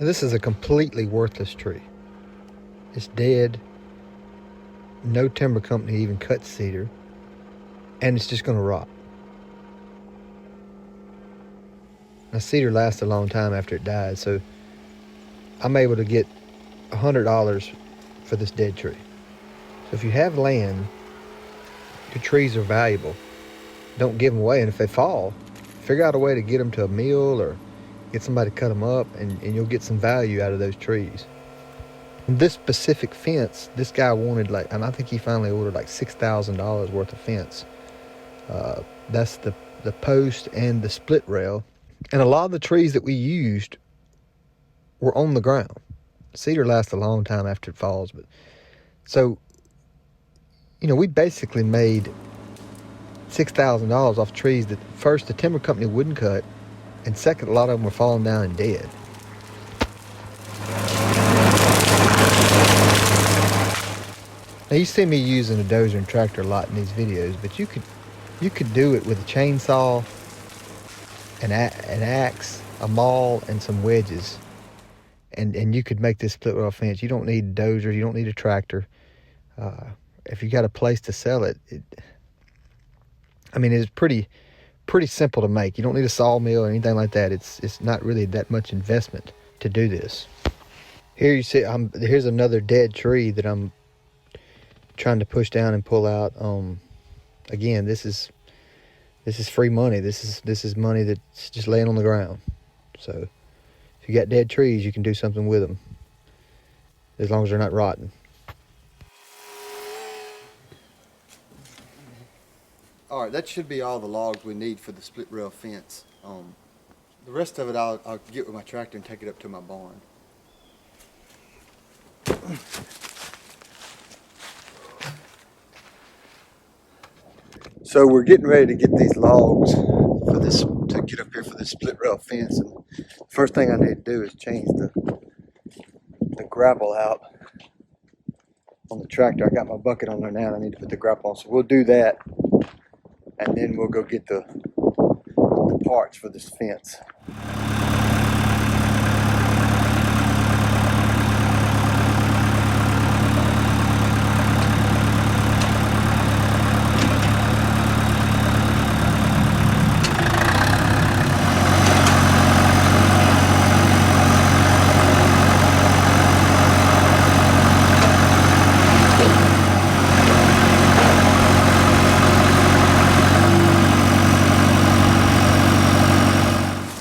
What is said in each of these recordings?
This is a completely worthless tree. It's dead. No timber company even cuts cedar. And it's just going to rot. Now, cedar lasts a long time after it dies, so I'm able to get $100 for this dead tree. So if you have land, your trees are valuable. Don't give them away, and if they fall, figure out a way to get them to a mill or get somebody to cut them up, and you'll get some value out of those trees. And this specific fence, this guy wanted and I think he finally ordered like $6,000 worth of fence. That's the post and the split rail. And a lot of the trees that we used were on the ground. Cedar lasts a long time after it falls, but so, we basically made $6,000 off trees that first the timber company wouldn't cut, and second, a lot of them were falling down and dead. Now you see me using a dozer and tractor a lot in these videos, but you could do it with a chainsaw, an axe, a maul, and some wedges, and you could make this split rail fence. You don't need a dozer, you don't need a tractor. If you got a place to sell it, it's pretty simple to make. You don't need a sawmill or anything like that. It's not really that much investment to do this. Here you see, here's another dead tree that I'm trying to push down and pull out. Again, this is free money. This is money that's just laying on the ground. So if you got dead trees, you can do something with them, as long as they're not rotten. All right, that should be all the logs we need for the split rail fence. The rest of it I'll get with my tractor and take it up to my barn. So we're getting ready to get these logs to get up here for this split rail fence. And first thing I need to do is change the grapple out on the tractor. I got my bucket on there now and I need to put the grapple on. So we'll do that, and then we'll go get the parts for this fence.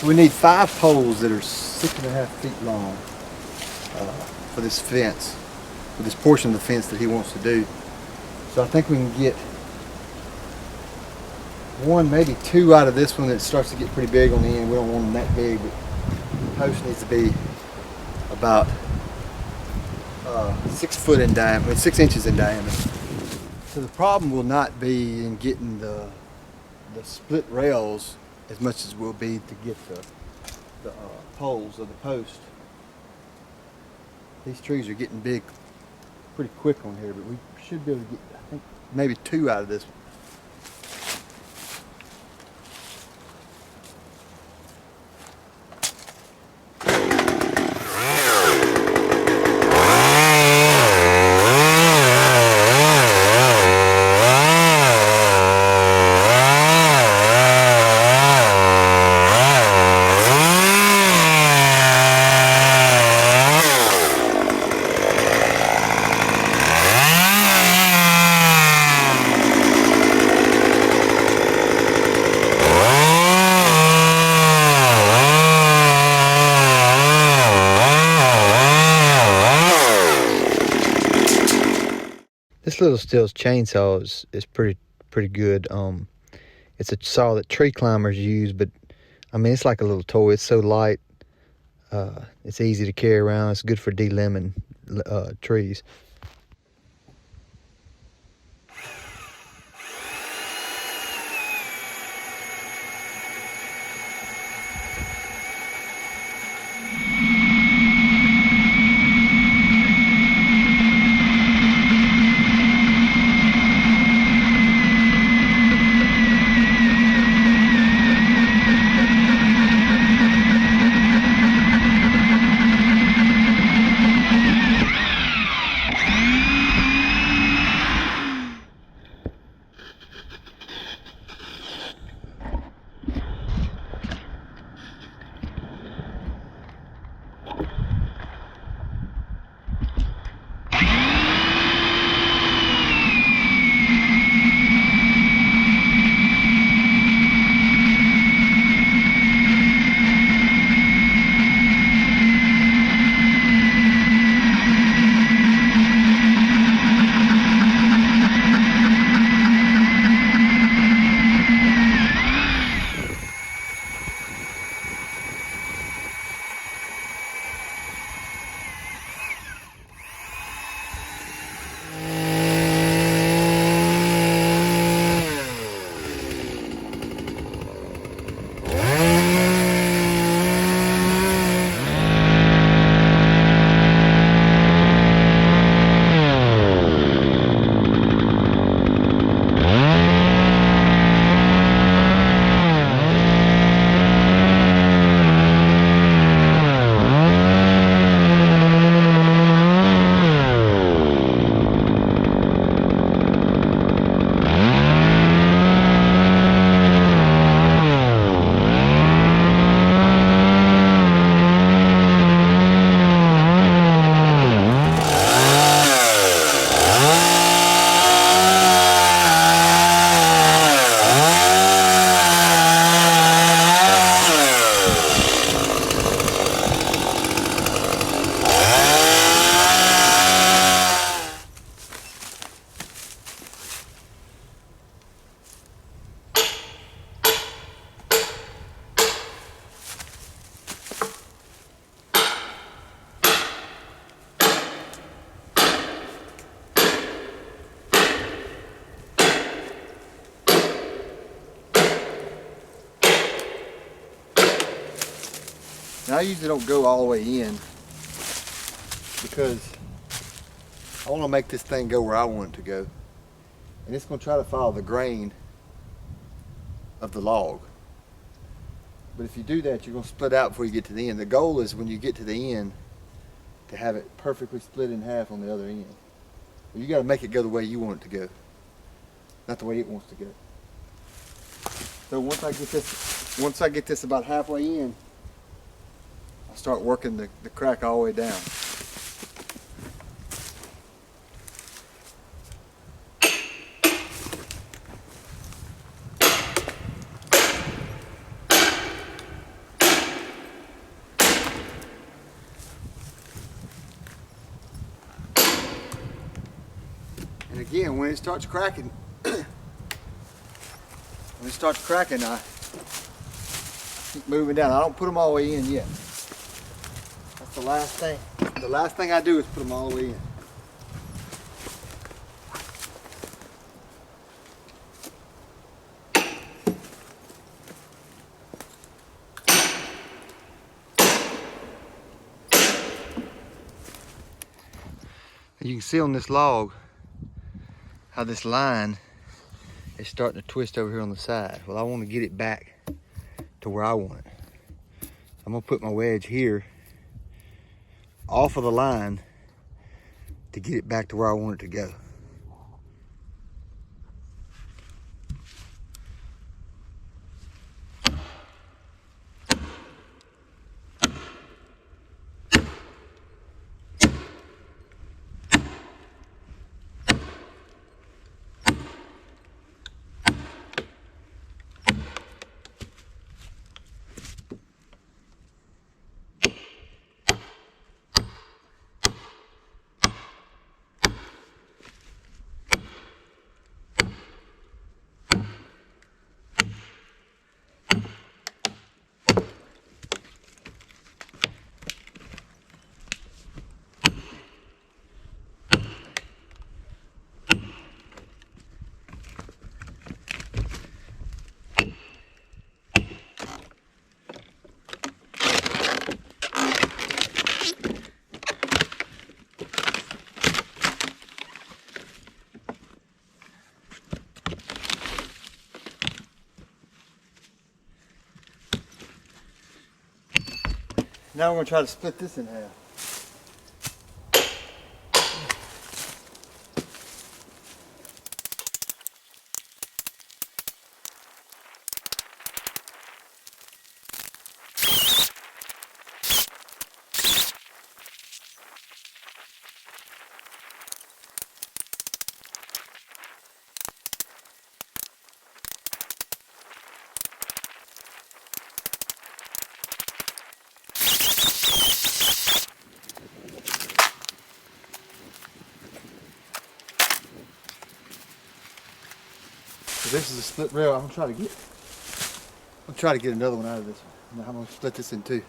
We need 5 poles that are 6.5 feet long for this fence, for this portion of the fence that he wants to do. So I think we can get 1, maybe 2 out of this one that starts to get pretty big on the end. We don't want them that big, but the post needs to be about 6 inches in diameter. So the problem will not be in getting the split rails as much as will be to get the poles of the post. These trees are getting big pretty quick on here, but we should be able to get, I think, maybe 2 out of this one. This little Stihl chainsaw is pretty good. It's a saw that tree climbers use, but it's like a little toy. It's so light. It's easy to carry around. It's good for delimbing trees. Now I usually don't go all the way in because I want to make this thing go where I want it to go. And it's going to try to follow the grain of the log. But if you do that, you're going to split out before you get to the end. The goal is when you get to the end to have it perfectly split in half on the other end. Well, you got to make it go the way you want it to go, not the way it wants to go. So once I get this about halfway in, I start working the crack all the way down. And again, when it starts cracking, I keep moving down. I don't put them all the way in yet. That's the last thing. The last thing I do is put them all the way in. You can see on this log how this line is starting to twist over here on the side. Well, I want to get it back to where I want it. I'm gonna put my wedge here off of the line to get it back to where I want it to go. Now we're going to try to split this in half. So this is a split rail. I'm gonna try to get another one out of this one. Now I'm gonna split this in two.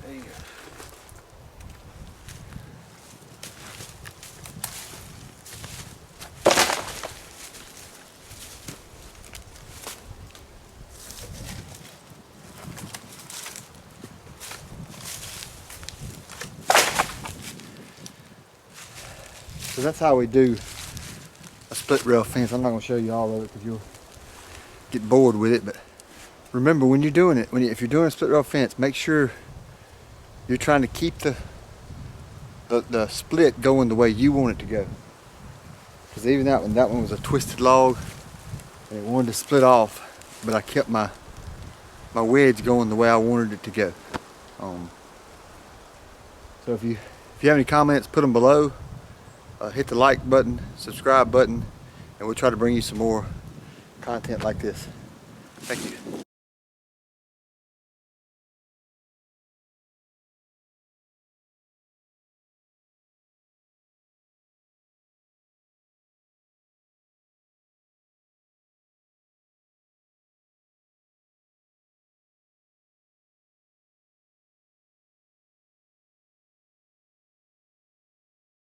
There you go. So that's how we do a split rail fence. I'm not going to show you all of it because you'll get bored with it. But remember, when you're doing it, if you're doing a split rail fence, make sure you're trying to keep the split going the way you want it to go. Because even that one was a twisted log and it wanted to split off, but I kept my wedge going the way I wanted it to go. So if you have any comments, put them below. Hit the like button, subscribe button, and we'll try to bring you some more content like this. Thank you.